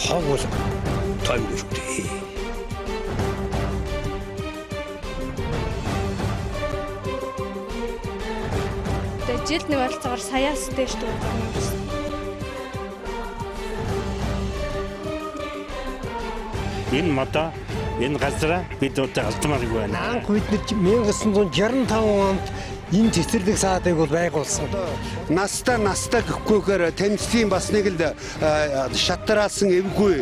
хог бол тоймгүй шүү дээ. Жил нэг болцоогоор саяас дэш дүүрсэн юм байна. Энэ мата энэ газараа бид одоо алдмааргүй байна. Анх бид 1965 онд энэ цэцэрлэг саадыг бол байгуулсан. Настай гэхгүйгээр танилцын бас нэг л шатраалсан эвгүй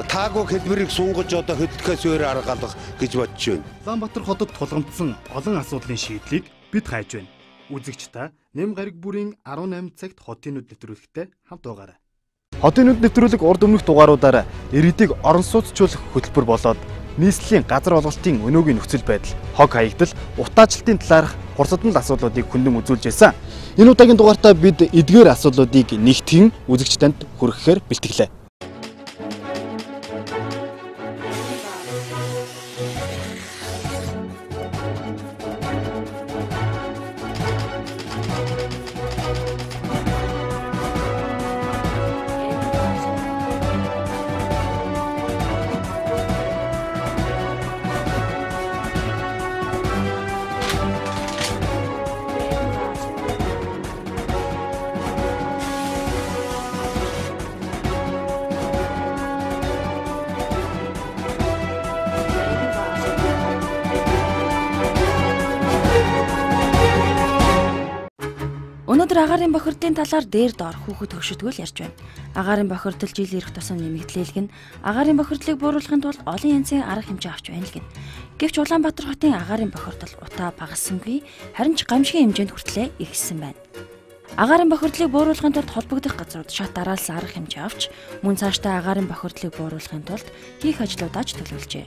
таагүй хэлбэрийг сунгаж одоо хөдөлгөөс өөр аргалах гэж бодож байна. Улаанбаатар хотод тулгамдсан олон асуудлын шийдлийг бид хайж байна. Үзэгч та Нэм гариг бүрийн 18 цагт хотын нүд нэвтрүүлэгтээ хамт байгаарай. Хотын нүд нэвтрүүлэг урд өмнөх дугааруудаараа иргэдийг орон сууцчлуулах хөтөлбөр болоод нийслэлийн газар олголтын өнөөгийн нөхцөл байдал, хог хаягдал, утаачлалтын талаарх хурцдсан асуудлуудыг хүндэн үзүүлж байсан. Энэ удаагийн дугаартаа бид эдгээр асуудлуудыг нэгтгэн үзэгч танд хүргэхээр бэлтгэлээ. Өнөөдөр агаарын бохирдлын талаар дээр доор хүүхэд хөшөтгөл ярьж байна. Агаарын бохирдол жил ирэх тусам нэмэгдлэлгэн агаарын бохирдлыг бууруулахын тулд олон янзын арга хэмжээ авч байна л гин. Гэвч Улаанбаатар хотын агаарын бохирдол утаа багассангүй харин ч гамшигын хэмжээнд хүртлээ ихссэн байна. Агаарын бохирдлыг бууруулахын тулд холбогдох газрууд шат дараалсан арга хэмжээ авч мөн цаашдаа агаарын бохирдлыг бууруулахын тулд хийх ажлуудаа ч төлөвлөжээ.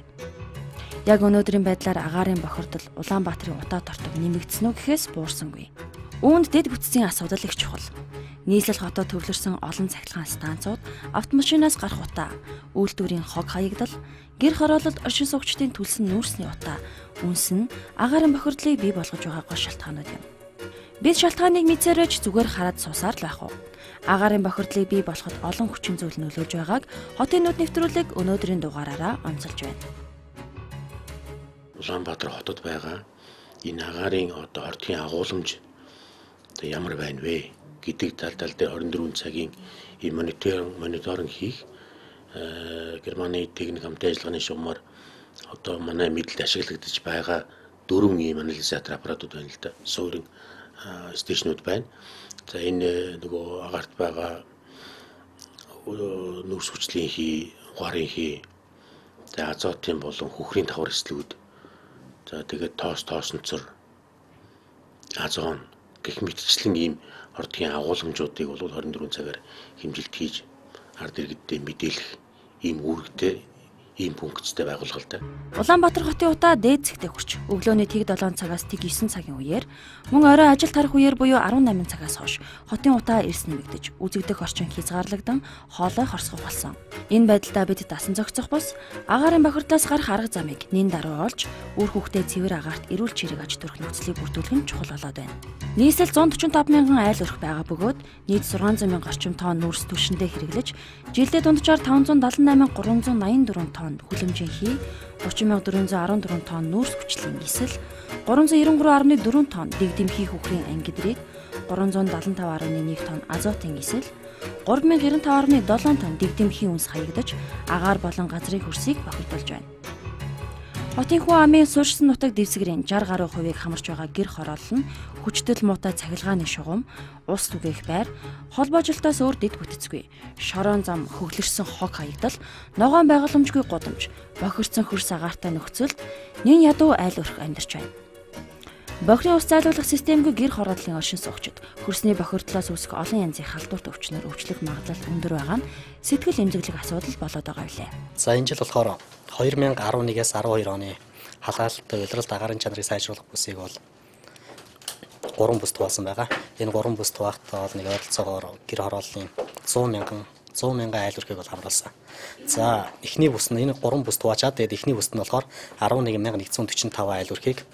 Яг өнөөдрийн байдлаар агаарын бохирдол Улаанбаатарын утаа тортог нэмэгдсэн үү гэхээс буурсангүй. Үүнд дэд бүтцийн асуудал их чухал. Нийслэл хотод төвлөрсөн олон цахилгаан станцууд, автомашинаас гарах утаа, үйлдвэрийн хог хаягдал, гэр хороололт оршин суугчдын төлсөн нүүрсний утаа, үнс нь агаарын бохирдлыг бий болгож байгаа гол шалтгаанууд юм. Бид шалтгааныг мэдсээрэж зүгээр хараад суусаар л байх уу? Агаарын бохирдлыг бий болоход олон хүчин зүйл нөлөөлж байгааг хотын нүд нэвтрүүлэг өнөөдрийн дугаараараа онцолж байна. Улаанбаатар хотод байгаа энэ агаарын одоо ордгийн агуулмж ямар байна вэ гэдэг тал дээр 24 цагийн мониторинг хийх Германы техник хамтын ажиллагааны шугамар одоо манай мэдэлд ашиглагдаж байгаа 4 ийм анализатор аппаратууд байна л да. Суурин стейшнүүд байна. За энэ нөгөө агаарт байгаа нүүрс хүчлийн хий, угаарын хий, за азотын болон хөхрийн давхар эслүүд. За тэгээд тоосонцор азон гэх мэтчлэн ийм ордгийн агуулмжуудыг бол 24 цагаар хэмжилт хийж ард иргэдэд мэдээлэх ийм үүрэгтэй ийм пункттэй байгууллагатай. Улаанбаатар хотын утаа дээд зэгтээ хүрч өглөөний тэг 7 цагаас тэг 9 цагийн үеэр мөн орой ажил тарих үеэр буюу 18 цагаас хойш хотын утаа эрс нэмэгдэж үзэгдэх орчин хязгаарлагдан хоолой хорсгох болсон. Энэ байдлаа бид дасан зохицох бус агаарын бохирдлоос гарах арга замыг нэн даруй олж үр хөвгтэй цэвэр агаарт эрүүл чирэг аж төрөх нөхцөлийг бүрдүүлэх нь чухал болоод байна. Нийслэл 145 мянган айл өрх байгаа бөгөөд нийт 600 мянга орчим тонн нүүрс түвшиндээ хэрэглэж жилдээ дунджаар 578,384 тонн хүлэмжийн хий, 30,414 тонн нүүрс хүчлийн эсэл, 393,4 тонн дэгдэмхий хөхрийн ангидрийг, 375,1 тонн азотын эсэл, 3,095,7 тонн дэгдэмхий үнс хаягдаж агаар болон газрын хөрсийг бохирдуулж байна. Хотын хүн амын суурьшсан нутаг дэвсгэрийн 60 гаруй хувийг хамарч байгаа гэр хороолол нь хүчтэй муутай цахилгааны шугам, ус түгээх байр, холбоожилтоос өөр дэд бүтцгүй, шороон зам хөглөрсөн хог хаягдал, ногоон байгууламжгүй гудамж, бохирдсон хөрс агаартай нөхцөлд нэн ядуу айл өрх амьдарч байна. Бохирын ус зайлуулах системгүй гэр хорооллын оршин суугчид хөрсний бохирдлоос үүсэх олон янзын халдварт өвчнөр өвчлөх магадлал өндөр байгаа нь сэтгэл эмзэглэх асуудал болоод байгаа билээ. За энэ жил болохоор 2011-ээс 12 оны халаалт улиралд агаарын чанарыг сайжруулах бүсийг бол 3 бүс туулсан байгаа. Энэ 3 бүс туваахт бол нэг ойролцоогоор гэр хорооллын 100 мянган айл өрхийг бол хамруулсан. За эхний бүс нь энэ 3 бүс туваачаад тэгээд эхний бүст нь болохоор 11,145 айл өрхийг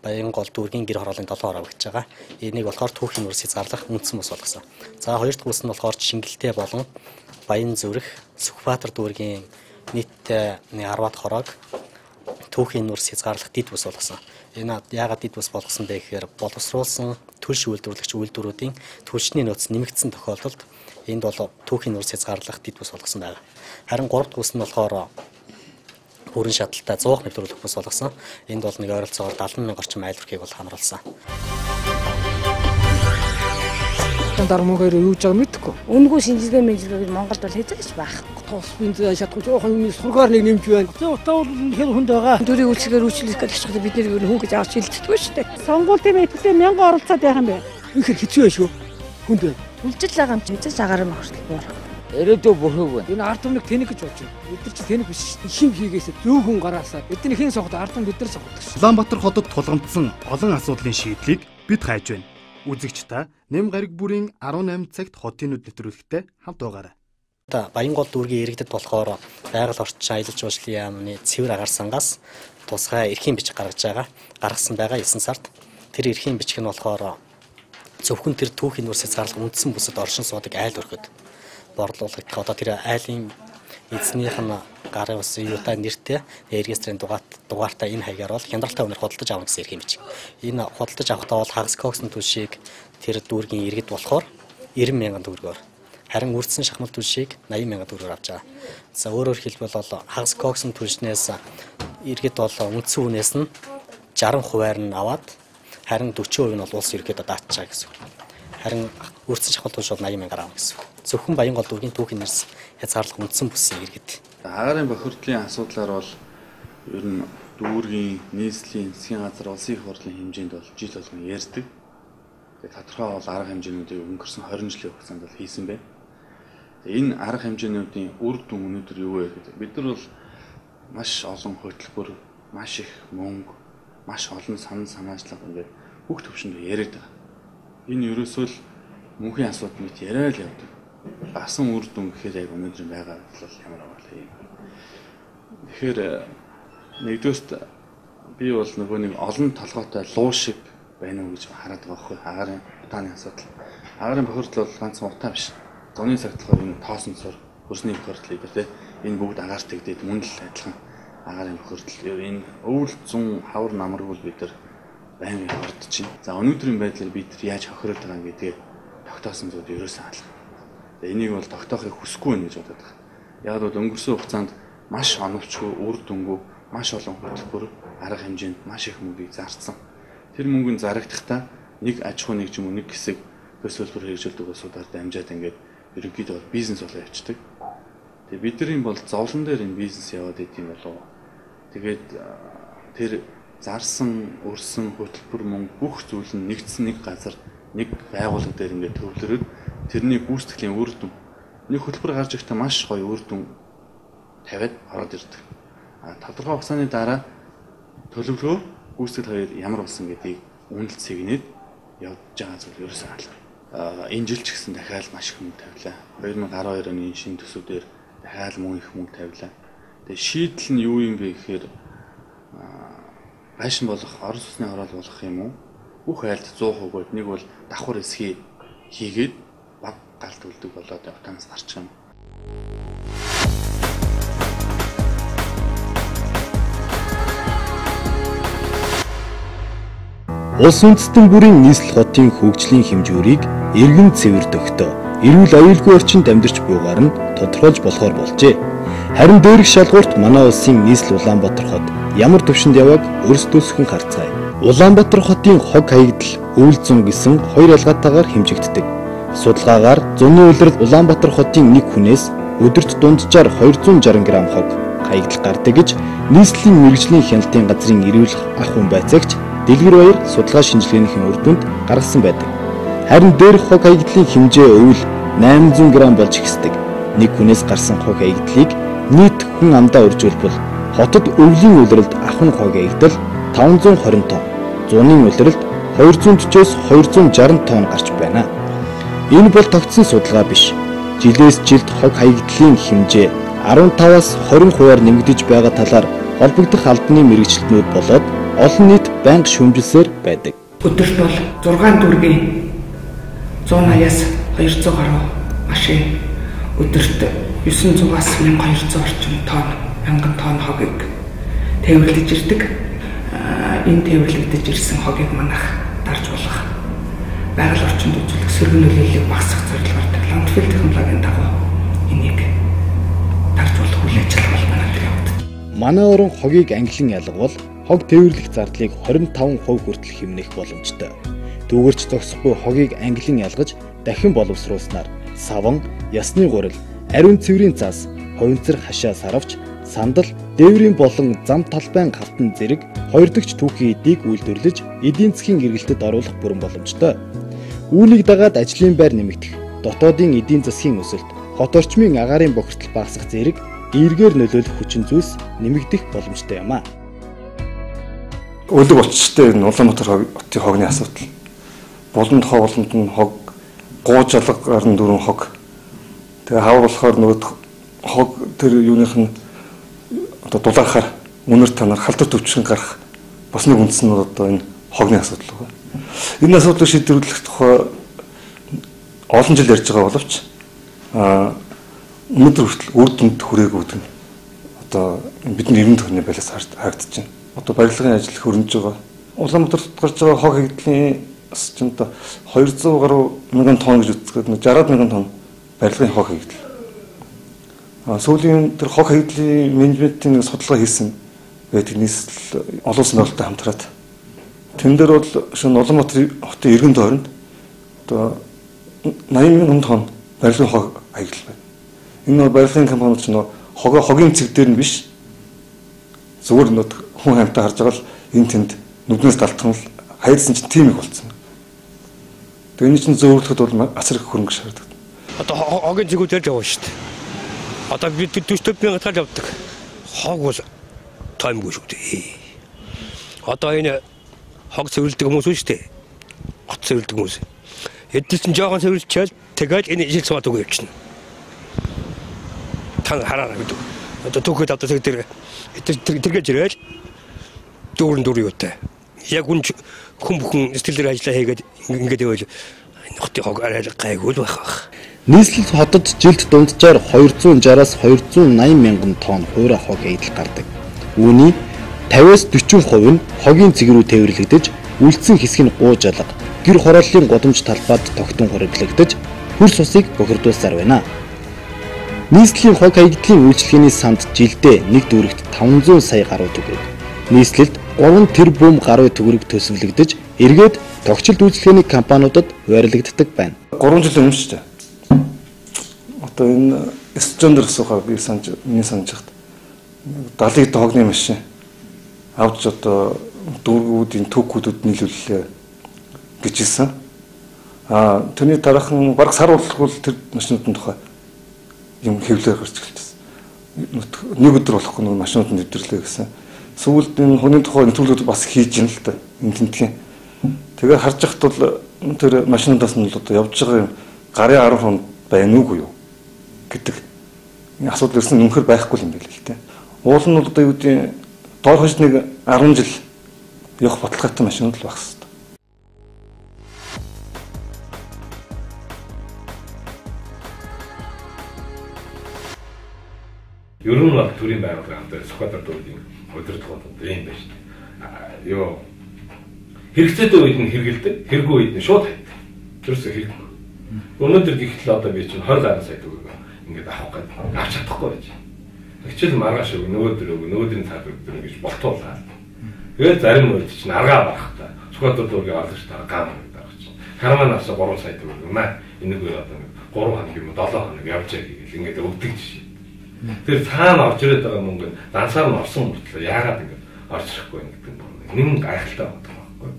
Баян гол дүүргийн гэр хорооллын 7 ороо өгч байгаа. Энийг болохоор түүхийн үрсийг зарлах үндсэн бус болгосон. За хоёр дахь бүс нь болохоор шингэлтэй болон Баян зүрх, Сүхбаатар дүүргийн нийтдээ 10-аад хороог түүхийн нүүрс хязгаарлах дид бүс болгосон. Энэ яагаад дид бүс болгосон бэ гэхээр боловсруулсан төлш үйлдвэрлэгч үйлдвэрүүдийн төлшний нөөц нэмэгдсэн тохиолдолд энд бол түүхийн нүүрс хязгаарлах дид бүс болгосон байна. Харин 3 дахь бүс нь болохоор хүрэн шаталтай 100 нэвтрүүлэх бүс болгосон. Энд бол нэг ойролцоогоор 70,000 орчим айл хүрхийг бол хамруулсан. Дармуугаар юу гэж байгаа мэдэхгүй. Үнгүй шинжилгээ мэнжилгээ Монголд бол хэзээ ч байхгүй. Тус бинд шатгүй жоохон юм сургаар нэг нэмж байна. Утаа бол хэл хүнд байгаа. Дөрийн үйлчлэгээр үйлчлэх гэж чухал бид нэр хүн гэж авч хилдэггүй шүү дээ. Сонгуултын мэдлээ 1000 оролцоод байх юм бэ. Ихэр хэцүү байх шүү. Хүнд байна. Үлжил байгаа юм чи хэзээ агаар мөрсөл боор. Эрээдөө бүрхэг байна. Энэ ард түмнийг тэнэг гэж бодож байна. Бид нар чи тэнэг биш. Ихим хийгээсээ зөв хүн гараасаа бидний хэн соход ард түмэн бид нар соход. Улаанбаатар хотод тулгамдсан олон асуудлын шийдлийг бид хайж байна. Үзэгч та Нэм гариг бүрийн 18 цагт хотын нүд нэвтрүүлэгтээ хамт байгаарай. Баянгол дүүргийн иргэдэд болохоор байгаль орчин аялал жуулчлалын яамны цэвэр агаар сангаас тусгай эрхийн бичиг гаргасан байгаа 9 сард. Тэр эрхийн бичиг нь болохоор зөвхөн тэр түүхийн нүүрс хязгаарлах үндсэн бүсэд оршин суудаг айл өрхөд борлуулагдах. Одоо тэр айлын эзнийх нь гарын ус юутай нэртэй регистрийн дугаартай энэ хаягаар бол хяндралтай үнээр худалдаж авах гэсэн эрхийн бичиг. Энэ худалдаж авахдаа бол хагас коксны түлшийг тэр дүүргийн иргэд болохоор 90,000 төгрөгөөр, харин үрдсэн шахмал түлшийг 80,000 төгрөгөөр авч байгаа. За өөрөөр хэлбэл хагас коксны түлшнээс иргэд бол үндсэн үнээс нь 60% нь аваад харин 40% нь бол улс ерөнхийдөө даатж байгаа гэсэн. Харин үрдсэн шахмал түлш бол 80,000 авах гэсэн. Зөвхөн Баянгол дүүргийн түүхийн нэрс хязгаарлах үндсэн бүсийн иргэд. Агаарын бохирдлын асуудлаар бол ер нь дүүргийн нийслэлийн засгийн газар улсын их хурлын хэмжээнд бол жил болгон ярьдаг. Тэгээд тодорхой бол арга хэмжээнүүдийг өнгөрсөн 20 жилийн хугацаанд бол хийсэн байна. Энэ арга хэмжээнүүдийн үр дүн өнөөдөр юу вэ гэдэг. Бид нар бол маш олон хөтөлбөр, маш их мөнгө, маш олон санаачлага ингээд бүх төвшөнд яриад байгаа. Энэ ерөөсөө л мөнхийн асуудал мэт яриа л явдаг. Басан үр дүн гэхээр яг өнөөдрийн байгаа бол ямар байгаа юм. Тэгэхээр нэгдүгээрт би бол нөгөө нэг олон толгойтой луу шиг байна уу гэж хараад байгаа байхгүй. Агаарын утааны асуудал. Агаарын бохирдол бол ганцхан утаа биш. Зуны цагтлахаар энэ тоосон цор, хөрсний бохирдол гэдэг тийм энэ бүгд агаар тэгдээд мөн л адилхан агаарын бохирдол. Энэ өвөл зүүн хавар намраг бол бид нар байнга хордож байна. За өнөөдрийн байдлаар бид нар яаж хохироод байгаа гэдгээ тогтоосон зүйл ерөөсөө алга. Энийг бол тогтоохыг хүсэхгүй байна гэж бодоод байгаа. Яг бол өнгөрсөн хугацаанд маш оновчгүй, үр дүнгүй, маш олон хөтөлбөр, арга хэмжээнд маш их мөнгөийг зарцсан. Тэр мөнгөнд зарагдахтаа нэг аж ахуй нэгжим нэг хэсэг төсвөлбөр хэрэгжүүлдэг улсуудаар дамжаад ингээд ерөнхийдөө бизнес болоо явчихдаг. Тэгээ бидний бол зовлон дээр энэ бизнес яваад идэм болов. Тэгээд тэр зарсан, өрсөн хөтөлбөр мөнгө бүх зүйл нь нэгдсэн нэг газар, нэг байгууллага дээр ингээд төвлөрөөд тэрний гүйцэтгэлийн үр дүн нэг хөтөлбөр гарч ирэхдээ маш гоё үр дүн тавиад ороод ирдэг. Тодорхой хугацааны дараа төлөвлөгөө гүйцэтгэл хоёр ямар болсон гэдгийг үнэлт цэгнээд явж байгаа зүйл ерөөсөө алга. Энэ жил ч гэсэн дахиад маш их мөнгө тавилаа. 2012 оны шинэ төсвүүдээр дахиад мөн их мөнгө тавилаа. Тэгээ шийдэл нь юу юм бэ гэхээр байшин болох, орон сууцны хороол болох юм уу? Бүх айлд 100%-д нэг бол давхар эсхий хийгээд баг галт үлдэг болоод утаанаас гарч юм. Улс үндэстэн бүрийн нийслэл хотын хөгжлийн хэмжүүрийг эргэн цэвэр дөхтөө эрүүл аюулгүй орчинд амьдарч буйгаар нь тодорхойлж болохоор болжээ. Харин дээрх шалгуурт манай улсын нийслэл Улаанбаатар хот ямар төвшөнд явааг өөрсдөө сүхэн харцгаая. Улаанбаатар хотын хог хаягдал өвөл зүүн гэсэн хоёр ялгаатайгаар хэмжигддэг. Судалгаагаар зуны улирал Улаанбаатар хотын нэг хүнээс өдөрт дунджаар 260 г хог хаягдал гардаг гэж нийслэлийн мэргэжлийн хяналтын газрын эрүүл ах хүн байцаагч Дэлгэр Баяр судалгаа шинжилгээнийхэн үр дүнд гаргасан байдаг. Харин дээрх хог хаягдлын хэмжээ өвөл 800 г болж ихсдэг. Нэг хүнээс гарсан хог хаягдлыг нийт хүн амдаа үржүүлбэл хотод өвлийн улиралд ахын хог хаягдал 520 тонн, зуны улиралд 240-с 260 тонн гарч байна. Энэ бол тогтсон судалгаа биш. Жилээс жилд хог хаягдлын хэмжээ 15-аас 20% нэмэгдэж байгаа талаар холбогдох албаны мэргэжилтнүүд болоод олон нийт банк шүүмжилсээр байдаг. Өдөрт бол 6 дүүргийн 180-аас 200 гаруй машин өдөрт 900-аас 1200 орчим тонн, 1000 тонн хогийг тээвэрлэж ирдэг. Энэ тээвэрлэгдэж ирсэн хогийг манайх дарж болох байгаль орчинд үзүүлэх сөргөн нөлөөллийг багасгах зорилгоор ландфил технологийн дагуу энийг дарж болох үйл ажиллагаа манайд явагдав. Манай орон хогийг ангилан ялгавал хог тээвэрлэх зардлыг 25% хүртэл хэмнэх боломжтой. Дүүгэрч зогсохгүй хогийг ангилан ялгаж дахин боловсруулснаар саван, ясны гурил, ариун цэврийн цаас, хувинцэр хашаа саравч, сандал, дээврийн болон зам талбайн хавтан зэрэг хоёр дахь түүхийн эдийг үйлдвэрлэж эдийн засгийн эргэлтэд оруулах бүрэн боломжтой. Үүнийг дагаад ажлын байр нэмэгдэх, дотоодын эдийн засгийн өсөлт, хот орчмын агаарын бохирдол багасгах зэрэг эргээр нөлөөлөх хүчин зүйлс нэмэгдэх боломжтой юм а. Өлөг болчтой энэ Улаанбаатар хотын хогны асуудал. Буланд хоолнд нь хог, гууж алга 24 хог. Тэгээ хавар болохоор нөгөө хог тэр юуных нь одоо дулаахаар үнэр танаар халдвар төвчгөн гарах бас нэг үндэс нь одоо энэ хогны асуудал байна. Энэ асуудлыг шийдвэрлэх тухай олон жил ярьж байгаа боловч өнөөдөр хүртэл үр дүнд хүрээгүй гэдэг нь одоо бидний 90 тонны байлаас харагдаж байна. Одоо барилгын ажил хөрнөж байгаа. Улаанбаатарт гарч байгаа хог хэвдлийн чинь одоо 200 гаруй мянган тонн гэж үздэг. 60 мянган тонн барилгын хог хэвдэл. Сүүлийн тэр хог хэвдлийн менежментийн нэг судалгаа хийсэн байдаг нийслэл олон улсын байгууллагатай хамтраад. Тэн дээр бол шинэ Улаанбаатар хотын иргэн тойронд одоо 80 мянган тонн барилгын хог хаягдал байна. Энэ бол барилгын компаниуд ч хогийн цэг дээр нь биш. Зүгээр нөт хүн хамтаа харж байгаа л энэ тэнд нүднээс далтхан л хайдсан чинь тийм их болцсон. Тэгээ энэ чинь зөвөрлөхөд бол асар их хөрөнгө шаарддаг. Одоо хогийн цэгүүд ярьж байгаа шүү дээ. Одоо бид 40 мянга тал явдаг. Хог бол таймгүй шүү дээ. Одоо энэ хог цэвэрлдэг хүмүүс шүү дээ. Хот цэвэрлдэг хүмүүс. Эдгээр чинь жоохон цэвэрлчихэл тэгээд энэ ижил цаад өгөө явчихна. Тан хараа гэдэг. Одоо түүхэд одоо тэр тэргэж ирэл дүүрэн дүүр юутай. Яг хүн бүхэн стилээр ажиллаа хийгээд ингээд явал хотын хог арай гайгүй л байх. Нийслэл хотод жилд дунджаар 260-аас 280 мянган тонн хуурай хог хэдэл гардаг. Үүний 50-аас 40% нь хогийн цэг рүү тээвэрлэгдэж, үлдсэн хэсэг нь гууж алга, гэр хорооллын годомж талбайд тогтун хураглагдаж, хөрс усыг бохирдуулсаар байна. Нийслэлийн хог хаягдлын үйлчлэгээний санд жилдээ нэг дүүрэгт 500 сая гаруй төгрөг. Нийслэлд 3 тэрбум гаруй төгрөг төсөвлөгдөж, эргээд тогтчлт үйлчлэгээний компаниудад хуваарлагддаг байна. 3 жилийн өмнө шүү дээ. Одоо энэ стационар асуухаар би санаж хат 70 хогны машин авч одоо дүүргүүдийн түүхүүдэд нийлүүллээ гэж хэлсэн. Тэрний дараахан бараг сар болгол тэр машинуудын тухай юм хэвлэр гарч эхэлсэн. Нэг өдөр болохгүй нэг машинууд нь нэвтрлээ гэсэн. Сүүлд энэ хүний тухай нэтгүүлүүд бас хийж ийн л та энэ тентгийн. Тэгээ харж яхад бол тэр машинуудаас нь л одоо явж байгаа юм гарын 10 хонд байна уугүй юу гэдэг асуудал ирсэн үнэхээр байхгүй юм байл л те. Уул нь бол одоо юу гэдэг доор хожид нэг 10 жил явах баталгаатай машинууд л байх хэрэгтэй. Ер нь бол төрийн байгууллага хамтар Сүхбаатар дүүргийн удирдлагууд юм байна шүү дээ. Юу хэрэгцээтэй үед нь хэрэгэлдэг, хэрэггүй үед нь шууд хайдаг. Тэрсээ хэрэггүй. Өнөөдөр гихтэл одоо би чинь 20 гаруй сая төгрөг ингээд авах гэдэг авч чадахгүй байж. Хичээл маргааш өг нөгөөдрийн цаг өдөр ингэж болтуулаад. Тэгээд зарим үед чинь аргаа барахтаа Сүхбаатар дүүргийн олгож таа гам гэдэг чинь. Карманаас 3 сая төгрөг юм аа. Энийг одоо 3 хоног юм уу 7 хоног явж яа гэх ингээд өгдөг жишээ. Тэр цаана орж ирээд байгаа мөнгө дансаар нь орсон мөртлөө яагаад ингэ орж ирэхгүй юм гэдэг нь нэг гайхалтай байдаг байхгүй.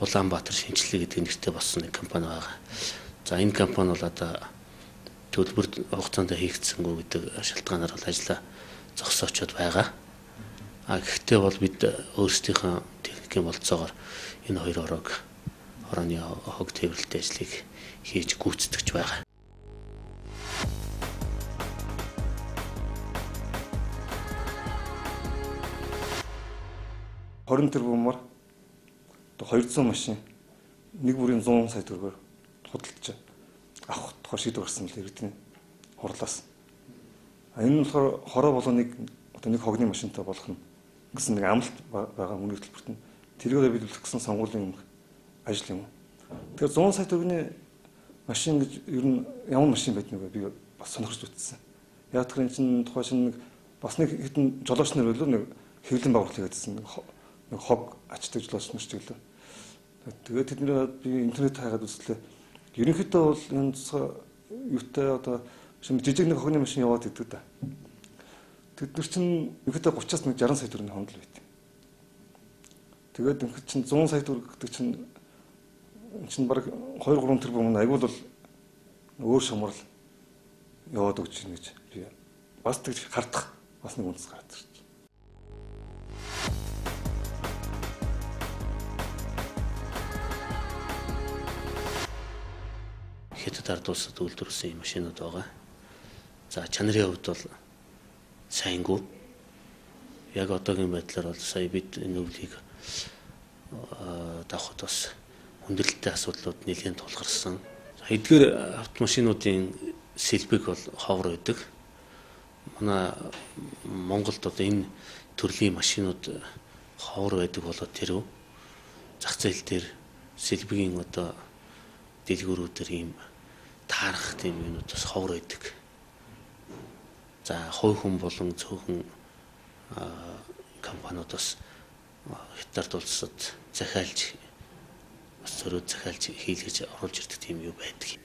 Улаанбаатар шинжилгээ гэдэг нэртэй болсон нэг компани байгаа. За энэ компани бол одоо төлбөр хугацаанд хийгдсэнгүү гэдэг шалтгаанаар бол ажлаа зогсоочод байгаа. Гэхдээ бол бид өөрсдийнхөө техникийн болцоогоор энэ хоёр орооны хог тээвэрлэлт ажлыг хийж гүйцэтгэж байгаа. 20 тэрбумаар 200 машин нэг бүрийн 100 сая төгрөгөөр худалдаж авах тухай шийдвэр гарсан л иргэдийн хурлаас. Энэ нь болохоор хороо болгоныг одоо нэг хогны машинтай болгох нь гэсэн нэг амлалт байгаа үнэ төлбөрт нь тэргээр биелүүлэх гэсэн сонгуулийн ажил юм. Тэгэхээр 100 сая төгрөгийн машин гэж ер нь ямар машин байдг вэ? Би бас сонирхож үзсэн. Яг тэр чинь тухайн шинэ нэг бас нэг хэдэн жолооч нар болов нэг хэвлэн байгуулалт хийгээдсэн нэг хог ачдаг жолооч нар ч гэлээ. Тэгээд тэдний би интернет хайгаад үзлээ. Ерөнхийдөө бол энэ юутай одоо жижиг нэг хогны машин яваад идэв да. Тэд нар чинь ерөнхийдөө 30-аас 60 сая төгрөгийн хонд л байт. Тэгээд ингээд чинь 100 сая төгрөг гэдэг чинь баг 2-3 тэрбум айгуул бол өөр шамрал яваад өгч байна гэж би бас тэгж хардах бас нэг үндэс гараад ирж байна. Хятад ард улсад үйлдвэрлэсэн машинууд байгаа. За чанарын хувьд бол сайнгүй. Яг одоогийн байдлаар бол сая бид энэ өвлийг давхад бас хүндрэлтэй асуудлууд нэлээд тулгарсан. Эдгээр автомашинуудын сэлбэг бол ховор байдаг. Манай Монголд одоо энэ төрлийн машинууд ховор байдаг болоод тэр зах зээл дээр сэлбэгийн одоо дэлгүүрүүдээр ийм таарах тийм юмуд бас ховор байдаг. За хувь хүн болон цөөхөн компаниуд бас хятад улсад захиалж бас зөрөөд захиалж хийлгэж оруулж ирдэг тийм юу байдаг.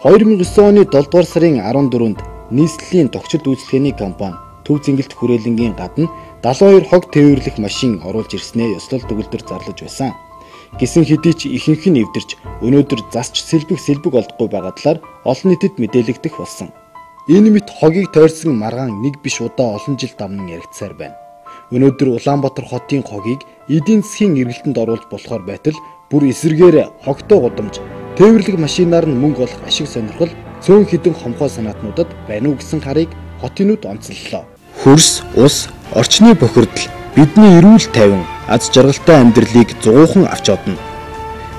2009 оны 7 дугаар сарын 14-нд нийслэлийн тогтчид үйлчлэгээний компани Төв Зингэлт хүрээлэнгийн гадна 72 хог тээвэрлэх машин оруулж ирснээ ёслол төгөлдөр зарлаж байсан. Гэсэн хэдий ч ихэнх нь эвдэрч өнөөдөр засч сэлбэг олдохгүй байгаа талаар олон нийтэд мэдээлэгдэх болсон. Энэ мэт хогийг тойрсон маргаан нэг биш удаа олон жил давнан яригдсаар байна. Өнөөдөр Улаанбаатар хотын хогийг эдийн засгийн эргэлтэнд оруулж болохоор байтал бүр эсэргээр хогтой гудамж тээвэрлэх машинаар нь мөнгө олох ашиг сонирхол цөөн хідэн хомхоо санаатнуудад байна уу гэсэн харыг хотынуд онцоллоо. Хөрс, ус, орчны бохирдол бидний эрүүл тайван, аз жаргалтай амьдралыг зугуухан авч одно.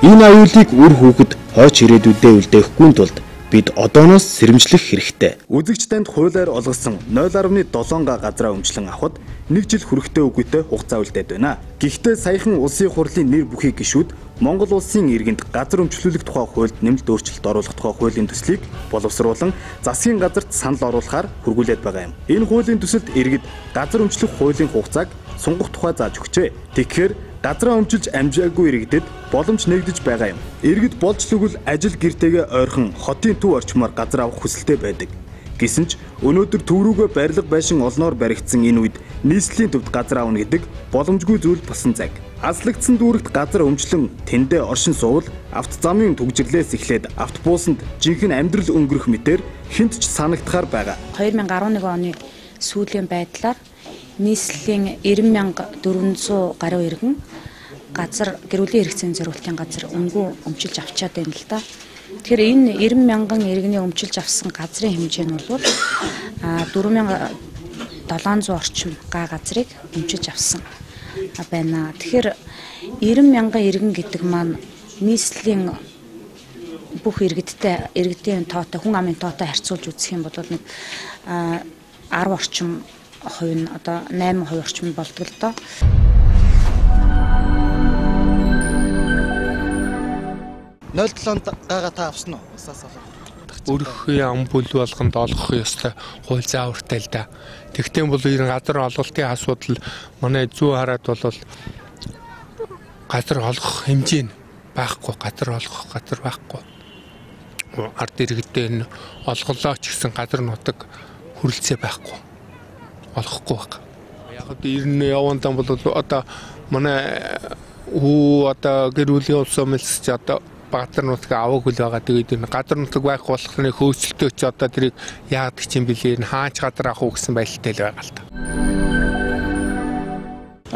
Энэ аюулыг үр хүүхэд хойч ирээдүйдээ үлдээхгүй тулд бид одооноос сэрэмжлэх хэрэгтэй. Үзэгч танд хуулиар олгосон 0.7 га газраа өмчлөн авахд 1 жил хүрэхтэй үгүйтэй хугацаа үлдээд байна. Гэхдээ саяхан улсын хурлын нэр бүхий гишүүд Монгол улсын иргэнд газар өмчлүүлэх тухай хуульд нэмэлт өөрчлөлт оруулах тухай хуулийн төслийг боловсруулан засгийн газарт санал оруулахаар хүргүүлээд байгаа юм. Энэ хуулийн төсөлд иргэд газар өмчлөх хуулийн хугацааг сунгах тухай зааж өгчээ. Тэгэхээр газраа өмчилж амжаагүй иргэдэд боломж нэгдэж байгаа юм. Иргэд болж лүгэл ажил гэртээгээ ойрхон хотын төв орчмоор газар авах хүсэлтэй байдаг. Гэсэн ч өнөөдөр төв рүүгээ барилга байшин олноор баригдсан энэ үед нийслэлийн төвд газар аавна гэдэг боломжгүй зүйл болсон цаг. Аслагдсан дүүрэгт газар өмчлөн тэндээ оршин суувал автозамын түгжирлээс эхлээд автобусанд жинхэнэ амьдрал өнгөрөх мэтээр хинт ч санагдахаар байгаа. 2011 оны сүүлийн байдлаар нийслэлийн 90,400 гаруй иргэн газар гэрүүлийн хэрэгцээний зориултын газар өнгөө өмчилж авчаад байна л да. Тэгэхээр энэ 90,000 иргэний өмчилж авсан газрын хэмжээ нь бол 4,700 орчим га газрыг өмчилж авсан байна. Тэгэхээр 90,000 иргэн гэдэг маань нийслэлийн бүх иргэдийн тоотой, хүн амын тоотой харьцуулж үзэх юм бол нэг 10 орчим хувь нь одоо 8% орчим болдог л доо. Гаага та авсан уу? Өөрийнхөө ам бүл болгонд олгох ёстой хууль заавартай л да. Тэгтээ бол энэ газар олголтын асуудал манай зүү хараад бол газар олгох хэмжээ нь байхгүй, газар байхгүй. Ард иргэдээ энэ олголоо ч гэсэн газар нутаг хүрэлцээ байхгүй. Олохгүй баг. Яг одоо ирнэ явандаа бол одоо манай одоо гэрүүлийн улс өмлөсч одоо газар нутаг аваагүй л байгаа. Тэгээд энэ газар нутаг байх болохны хөөцөлтөө ч одоо тэрийг яадаг ч юм бэлээ. Энэ хаач газар авах уу гэсэн байлтай л байгаа л та.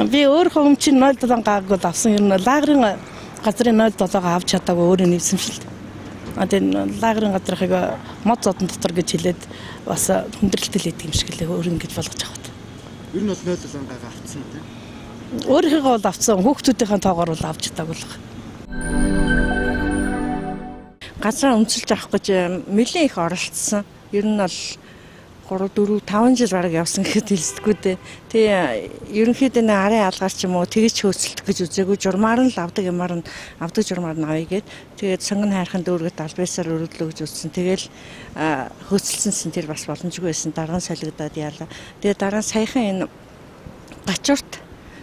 Би өөрөө өмчин 0.7 гаагүй авсан юм. Лагерын газрын 0.7 авч чадаагүй өөрөө нэвсэн шил. Одоо лагерын газрыг мод зодон дотор гэж хэлээд бас хүндрэлтэй л байдаг юм шиг лээ өөр ингэж болгож авах. Ер нь бол 0.7 гаага авцсан тийм. Өөрийнхөө бол авцсан, хүүхдүүдийн тоогоор бол авч чадаагүй л байна. Газраа өмсөлж авах гэж нэлээд их оролцсон. Ер нь бол 3 4 5 жил бараг явсан гэхэд хэлсдэггүй дээ. Тэгээ ерөнхийдөө арын алгаар ч юм уу тэгэж хөөцөлдөх гэж үзээгүй, журмаар нь л авдаг юмар нь авдаг журмаар нь авъя гэд. Тэгээд сонгон хайрхан дүүргэт албаасаар өргөдлөө гэж үзсэн. Тэгэл хөөцөлсөн тэр бас боломжгүй байсан. Дарган солигдоод яалаа. Тэгээ дараа саяхан энэ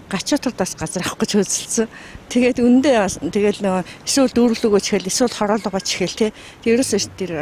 гачуутаас газар авах гэж хөөцөлсөн. Тэгээд үндэ тэгэл нөгөө эсвэл дүүрлөгөө чихэл эсвэл хороолгоо чихэл тий. Ерөөсөө тэр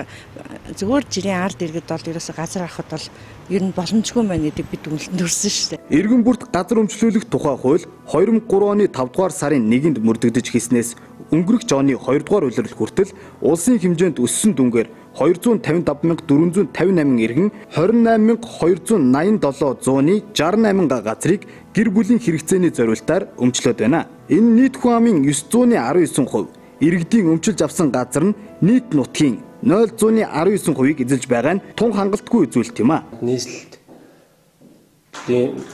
зүгээр жирийн ард иргэд бол ерөөсөө газар авахд бол ер нь боломжгүй байна гэдэг бид дүнлэлтэнд өрсөн шүү дээ. Иргэн бүрт газар өмчлүүлэх тухай хууль 2003 оны 5 дугаар сарын 1-нд мөрдөгдөж хийснээс өнгөрөх оны 2 дугаар улирал хүртэл улсын хэмжээнд өссөн дүнгээр 255,458 иргэн 28,287 зууны 68 газрыг гэр бүлийн хэрэгцээний зориултаар өмчлөөд байна. Энэ нийт хүн амын 919%, иргэдийн өмчилж авсан газар нь нийт нутгийн 0.19%-ийг эзэлж байгаа нь тун хангалтгүй зүйлт юм а. Нийслэлд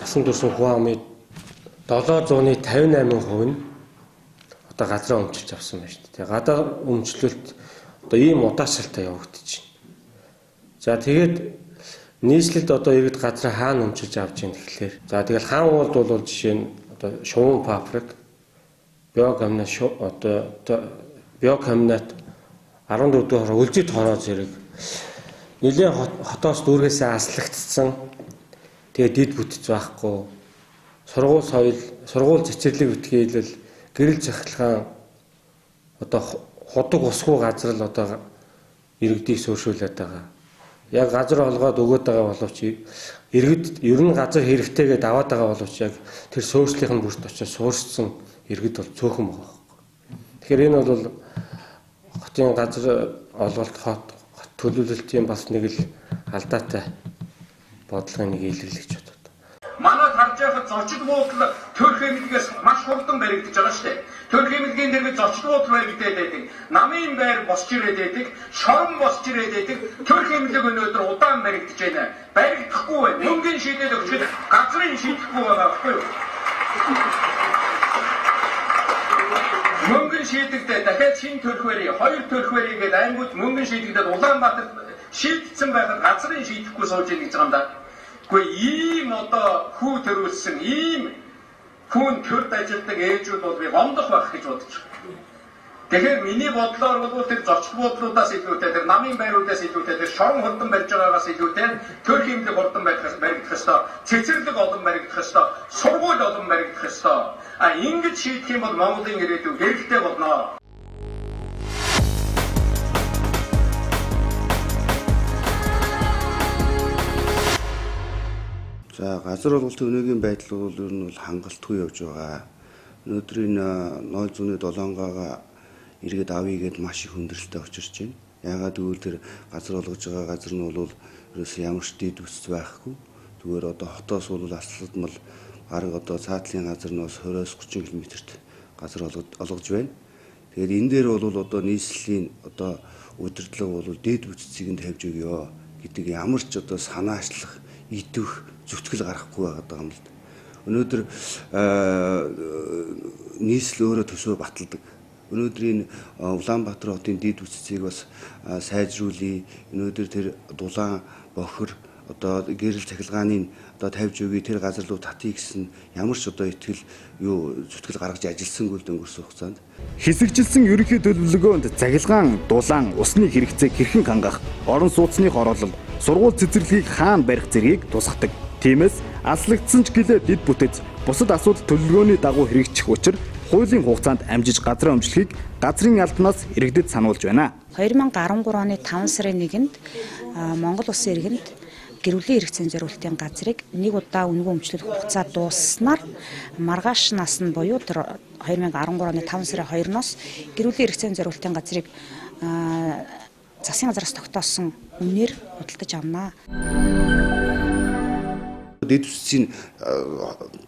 насан турш хүн амын 758% нь одоо газраа өмчилж авсан байна шүү дээ. Гадаа өмчлөлт одоо ийм удаашралтай явагдаж байна. За тэгээд нийслэлд одоо иргэд газраа хаана өмчилж авч байгаа гэхлээр за тэгэл хаан уулд бол жишээ нь одоо шувуу фабрик биокомбинат одоо биокомбинат 14 дугаар үлжид хоноо зэрэг нэлээд хотоос дүүргээсээ аслагдсан тэгээд дид бүтц байхгүй сургууль соёл сургууль цэцэрлэг бүтгийлэл гэрэл захилгаан одоо худаг усгүй газар л одоо иргэдийг сууршуулад байгаа. Яг газар олгоод өгөөд байгаа боловч иргэд ер нь газар хэрэгтэйгээд аваад байгаа боловч яг тэр суурьшлын бүрт очиж суурьшсан иргэд бол цөөхөн байгаа. Тэгэхээр энэ бол хотын газар олголт хот төлөвлөлтийн бас нэг л алдаатай бодлогын нэг илэрлэгч бодод. Манайд харж байхад зочид буудлын төрх эмнэлгээс маш хурдан баригдаж байгаа шүү дээ. Төрх эмнэлгийн дээр зочид буудлын баригдаад байдаг. Намын байр босч ирээд байдаг. Шорон босч ирээд байдаг. Төрх эмнэлэг өнөөдөр удаан баригдаж байна. Баригдахгүй байна. Мөнгөний шийдэл өгчөд газрын шийдэхгүй байгаа байхгүй юу? Мөнгөн шийдэгдээ дахиад шинэ төрх барь, хоёр төрх барь гэдэг аймагуд мөнгөн шийдэгдээд Улаанбаатар шийдсэн байхад газрын шийдэхгүй сууж ийн гэж байгаа юм да. Гэхдээ ийм одоо хүү төрүүлсэн ийм хүн төрд ажилтдаг ээжүүд бол би гомдох байх гэж бодож байна. Тэгэхээр миний бодлоор бол тэр зочд буудлуудаас илүүтэй тэр намын байруудаас илүүтэй тэр шорон хурдан барьж байгаагаас илүүтэй төрх эмнэлэг хурдан баригдах ёстой, цэцэрлэг олон баригдах ёстой, сургууль олон баригдах ёстой. Ингэж шийдэх юм бол Монголын ирээдүйн хэрэгтэй болно. За газар олголтын өнөөгийн байдал бол ер нь бол хангалтгүй явж байгаа. Өнөөдрийн 0.7 иргэд авъя гэд маш их хүндрэлтэй очирч байна. Яагаад гэвэл тэр газар олгож байгаа газар нь бол ерөөсөө ямар ч дэд үсц байхгүй. Зүгээр одоо хотоос бол асалдмал арга одоо цаатлын газар нь бас 20-30 км-т газар олгож байна. Тэгэхээр энэ дээр бол одоо нийслэлийн одоо удирдлага бол дэд үсцийг нь тавьж өгөө гэдэг ямар ч одоо санаачлах, идэх зүтгэл гарахгүй байгаа юм л да. Өнөөдөр нийслэл өөрөө төсөө баталдаг. Өнөөдрийн Улаанбаатар хотын дэд үсцийг бас сайжруулъя. Өнөөдөр тэр дулаан бохир одоо гэрэл цахилгааны одоо тавьж өгье, тэр газар руу татъя гэсэн ямар ч одоо итгэл зүтгэл гаргаж ажилласангүй л өнгөрсөн хугацаанд хэсэгжилсэн ерөнхий төлөвлөгөөнд цахилгаан, дулаан, усны хэрэгцээг хэрхэн хангах, орон сууцны хороолол, сургууль цэцэрлэгийг хаана барих зэргийг тусгадаг. Тиймээс аслагдсан ч гэлээ дэд бүтэц бусад асуудал төлөвлөгөөний дагуу хэрэгжих учир хуулийн хугацаанд амжиж газраа өмчлөхийг газрын албанаас иргэдэд сануулж байна. 2013 оны 5 сарын 1-нд Монгол Улсын иргэнд гэр бүлийн хэрэгцээний зориултын газрыг нэг удаа үнэгүй өмчлөх хугацаа дусснаар маргааш нас нь буюу тэр 2013 оны 5 сарын 2-ноос гэр бүлийн хэрэгцээний зориултын газрыг засгийн газраас тогтоосон үнээр худалдаж авнаа. Дэд үсцийн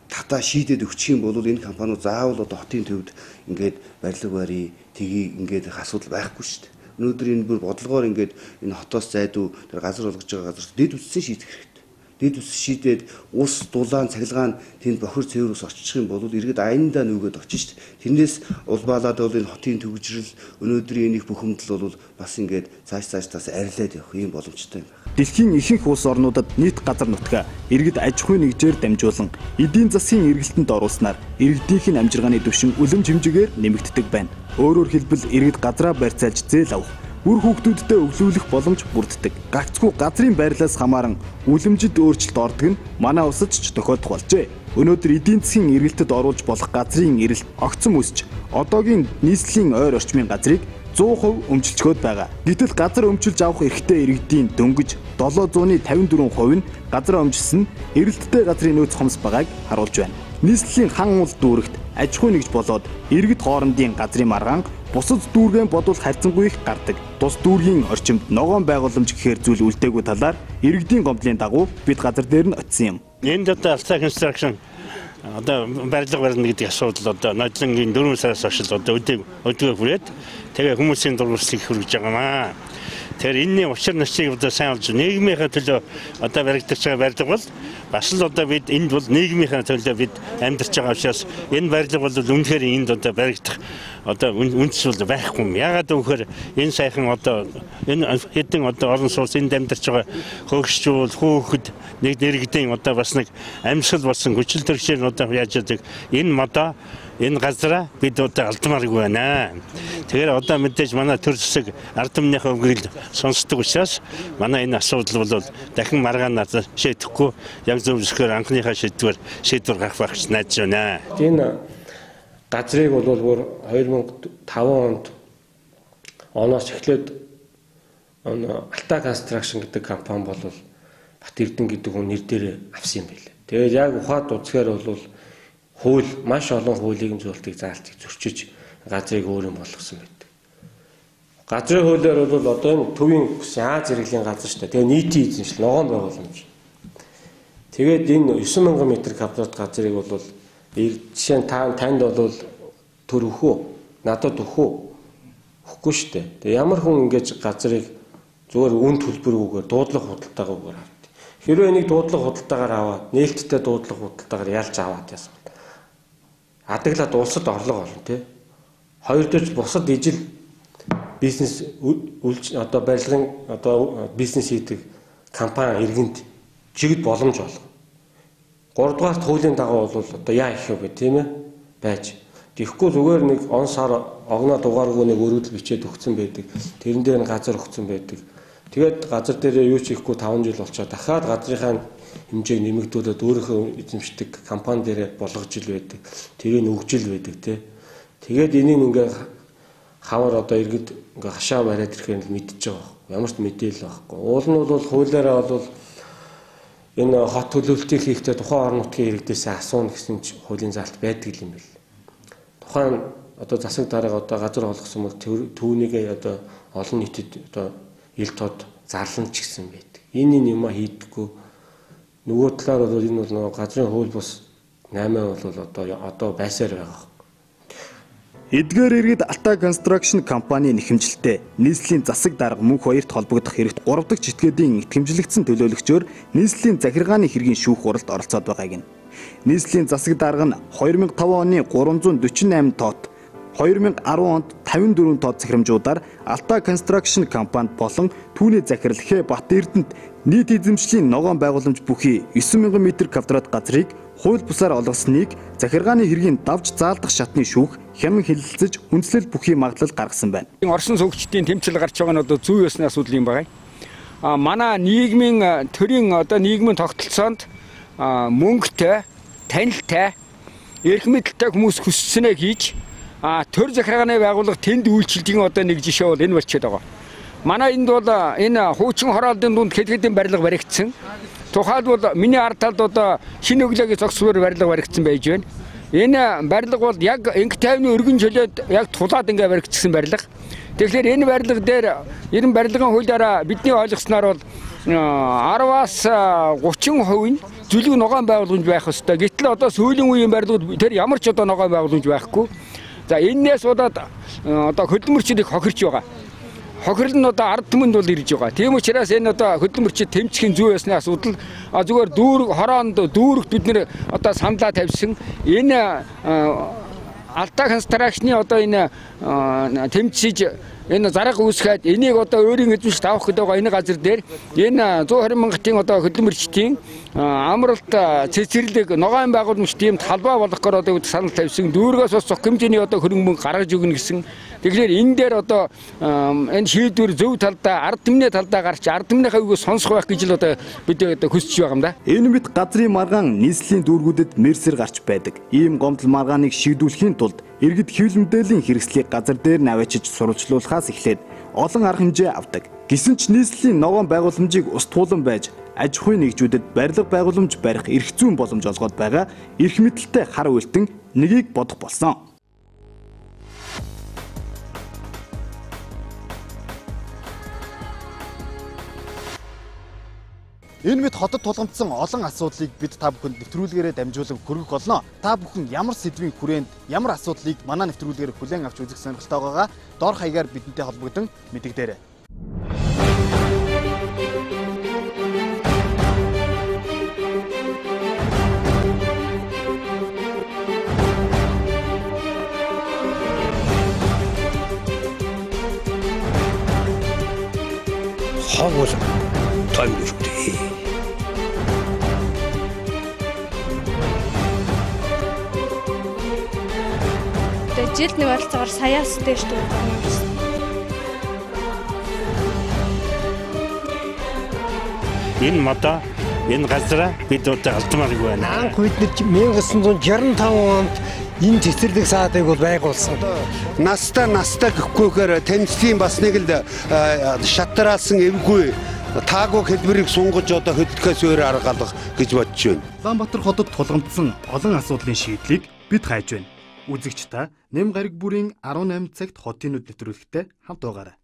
татаа шийдээд өгчих юм бол энэ компаниуд заавал одоо хотын төвд ингээд барилга барья, тгий ингээд асуудал байхгүй шүү дээ. Өнөөдөр энэ бүр бодлогоор ингээд энэ хотоос зайдуу тэр газар олгож байгаа газар дэд үсцэн шийдэх хэрэгтэй. Дэд ус шийдээд ус дулаан цахилгаан тэнд бохир цэвэр ус оччих юм бол иргэд аяндаа нүгэд очиж шүү дээ. Тэрнээс улбаалаад бол энэ хотын төвөгжрөл өнөөдрийн энийх бүхэмдэл бол бас ингээд цааш арилаад явах юм боломжтой юм байна. Дэлхийн ихэнх улс орнуудад нийт газар нутгаа иргэд аж ахуйн нэгжээр дамжуулан эдийн засгийн эргэлтэнд оруулснаар иргэдийнх нь амжиргааны түвшин үлэмж хэмжээгээр нэмэгддэг байна. Өөрөөр хэлбэл иргэд газраа барьцаалж зээл авах, үр хүүхдүүдтэй өглөөлөх боломж бүрддэг. Гагцхүү газрын байрлалаас хамааран үлэмжид өөрчлөлт ордог нь манай улсад ч тохиолдох болжээ. Өнөөдөр эдийн засгийн эргэлтэд оруулж болох газрын эрэлт огцом өсч одоогийн нийслэлийн ойр орчмын газрыг 100% өмчилчгөөд байгаа. Гэтэл газар өмчилж авах эрхтэй иргэдийн дөнгөж 754% нь газар өмчилсөн эрэлттэй газрын нөөц хомс байгааг харуулж байна. Нийслэлийн хан уул дүүрэгт аж ахуй нэгж болоод иргэд хоорондын газрын маргаан бусад дүүргэн бодвол харьцангуй их гардаг. Тус дүүргийн орчимд ногоон байгууламж гэхээр зүйл үлдээгүй талаар иргэдийн гомдлын дагуу бид газар дээр нь очисон юм. Энд одоо Alta Construction одоо барилга барина гэдэг асуудал одоо нодлонгийн 4 сараас хойш одоо өдөө хүрээд тэгээ хүмүүсийн дургуслыг хөргөж байгаамаа. Тэгэхээр энэний учир начрыг одоо сайн олж нийгмийнхаа төлөө одоо баригдаж байгаа барилга бол бас л одоо бид энд бол нийгмийнхаа төлөө бид амьдарч байгаа учраас энэ барилга бол үнэхээр энд одоо баригдах одоо үндэс бол байхгүй юм. Яагаад гэвэл энэ сайхан одоо энэ хэдэн одоо орон сууц энд амьдарч байгаа хөгшчүүл хүүхэд нэг нэрэгдэн одоо бас нэг амьсгал болсон хүчил төршээр одоо яаж яадаг энэ модоо энэ газараа бид одоо алдмааргүй байна. Тэгэхээр одоо мэдээж манай төр засаг ард түмнийхээ үгийг сонсдог учраас манай энэ асуудал бол дахин маргаанаар шийдэхгүй яг зөв зөвхөн анхныхаа шийдвэр гаргах байх гэж найдаж байна. Энэ газрыг бол бүр 2005 оноос эхлээд Alta Construction гэдэг компани бол Бат Эрдэнэ гэдэг хүн нэр дээр авсан юм байлээ. Тэгээд яг ухаад үзэхээр бол хууль маш олон хуулийн зөвлөлтийг заалтыг зөрчиж газрыг өөр юм болгосон байдаг. Газрын хуулиар бол одоо энэ төвийн Аз зэрэглэлийн газар шүү дээ. Тэгээ нийтийн эзэмшил ногоон байгууламж. Тэгээд энэ 9000 м2 газрыг бол жишээ нь танд бол төр өхөө, надад өхөө өгөхгүй шүү дээ. Тэгээ ямар хүн ингэж газрыг зөвөр үн төлбөргүйгээр дуудлага худалдаагүйгээр авдаг. Хэрвээ энийг дуудлага худалдаагаар аваад нээлттэй дуудлага худалдаагаар ялж аваад яасан. Адаглаад улсад орлого олно тий. Хоёрдоож бусад ижил бизнес одоо барилгын одоо бизнес хийдэг компани иргэнд чигд боломж олго. Гуравдугаар хуулийн дагуу бол одоо яа их вэ тийм ээ байж. Тэгэхгүй зүгээр нэг он сар огноо дугааргүй нэг өрөөдөл бичээд өгсөн байдаг. Тэрэн дээр газар өгсөн байдаг. Тэгээд газар дээр юу ч ихгүй 5 жил болчоо дахиад газрынхаа хэмжээг нэмэгдүүлээд өөрийнхөө эзэмшдэг компани дээр болгож ил байдаг. Тэрийг өгжил байдаг тий. Тэгээд энийг ингээ хавар одоо иргэд ингээ хашаа бариад ирэхээр мэдчихэж байгаа. Ямар ч мэдээлэл байхгүй. Уул нь бол хуулиараа бол энэ хот төлөвлөлтийг хийхдээ тухайн орон нутгийн иргэдээс асууна гэсэн хуулийн заалт байдаг юм бэл. Тухайн одоо засаг дарга одоо газар олгосон бол түүнийг одоо олон нийтэд одоо ил тод зарлан ч гэсэн байдаг. Энэ юм хийдэггүй. Нөгөө талаар бол энэ бол газрын хууль бус 8 бол одоо байсаар байгаа. Эдгээр иргэд Alta Construction компани нэхэмжилтэй нийслэлийн засаг дарга мөнх хоёрт холбогдох хэрэгт 3 дахь житгээдийн итгэмжлэгдсэн төлөөлөгчөөр нийслэлийн захиргааны хэргийн шүүх хуралд оролцоод байгааг нь. Нийслэлийн засаг дарга нь 2005 оны 348 тоот 2010 онд 54 тоот захирамжуудаар Alta Construction компанид болон түүний захирал Хэ Бат Эрдэнэт нийт эзэмшлийн ногоон байгууламж бүхий 9000 м2 газрыг хууль бусаар олгосныг захиргааны хэргийн давж заалдах шатны шүүх хяман хэлэлцэж хүнслэл бүхий магадлал гаргасан байна. Орсон суугчдын тэмцэл гарч байгаа нь одоо зүй ёсны асуудал юм байна. Манай нийгмийн төрийн одоо нийгмийн тогтолцоонд мөнгөтэй, танилтай, эрх мэдэлтэй хүмүүс хүссэнэ хийж төр захиргааны байгууллага тэнд үйлчлэлийн одоо нэг жишээ бол энэ болчиход байгаа. Манай энд бол энэ хуучин хорооллын дунд хэд барилга баригдсан. Тухайлбал миний ард талд одоо шинэ өглөөгийн зогсвор барилга баригдсан байж байна. Энэ барилга бол яг инх тайвны өргөн чөлөөд яг тулаад ингээ баригдсан барилга. Тэгэхээр энэ барилга дээр ер нь барилгын хуулиараа бидний ойлгосноор бол 10-аас 30% нь зүлэг ногоон байгууламж байх ёстой. Гэтэл одоо сүүлийн үеийн барилгууд тэр ямар ч одоо ногоон байгууламж байхгүй. За энээс удаад одоо хөдөлмөрчдийг хохирч байгаа. хохирол нь одоо ард түмэнд бол ирж байгаа. Тийм учраас энэ одоо хөдөлмөрчид тэмцэхийн зүй ясны асуудал зүгээр дүүрэг хороонд дүүрэгт бид нэр одоо саналаа тавьсан. Энэ алдаа констракшны одоо энэ тэмцэж энэ зарга үүсгээд энийг одоо өөрийн эзэмшилд авах гэдэг байгаа энэ газар дээр энэ 120 мянгатын одоо хөдөлмөрчдийн амралт цэцэрлэг ногоон байгууламжийн талбай болох гэдэг одоо санал тавьсан. Дүүргээс бас цог хэмжээний одоо хөрөнгө гаргаж өгнө гэсэн. Тэгэхээр энэ дээр одоо энэ шийдвэр зөв талдаа ард түмний талдаа гарч ард түмнийхээ үгөө сонсох байх гэж л одоо бид одоо хүсэж байгаа юм да. Энэ мэт газрын маргаан нийслэлийн дүүргүүдэд мэрсэр гарч байдаг. Ийм гомдол маргааныг шийдвүлэхийн тулд иргэд хэвлэл мэдээллийн хэрэгслийг газар дээр наваачиж сурвалжлуулахаас эхлээд олон арга хэмжээ авдаг. Гэсэн ч нийслэлийн ногоон байгууламжийг ус туулан байж аж ахуйн нэгжүүдэд барилга байгууламж барих эрх зүйн боломж олгоод байгаа эрх мэдэлтэй хар үйлтэн нэгийг бодох болсон. Энэ мэд хотод тулгамдсан олон асуудлыг бид та бүхэнд нэвтрүүлгээрээ дамжуулан хүргэх болно. Та бүхэн ямар сэдвийн хүрээнд ямар асуудлыг манай нэвтрүүлгээр хүлээн авч үзэх сонирхолтой байгаагаа доор хаягаар бидэнтэй холбогдсон мэдэгдээрэй. Хагуул таймгүй шүү дээ. Жил нэг болцоогоор саяас дэш дүүргэн юмсан. Энэ мата энэ газараа бид одоо алдмааргүй байна. Анх бид 1965 онд энэ цэцэрлэг саадыг бол байгуулсан. Настай гэхгүйгээр танилцын бас нэг л шатраалсан эвгүй таагүй хэлбэрийг сунгаж одоо хөдөлгөөс өөр арга алгах гэж бодож байна. Улаанбаатар хотод тулгамдсан олон асуудлын шийдлийг бид хайж байна. Үзэгч та Нэм гариг бүрийн 18 цагт хотын нүд нэвтрүүлэгтээ хамт байгаарай.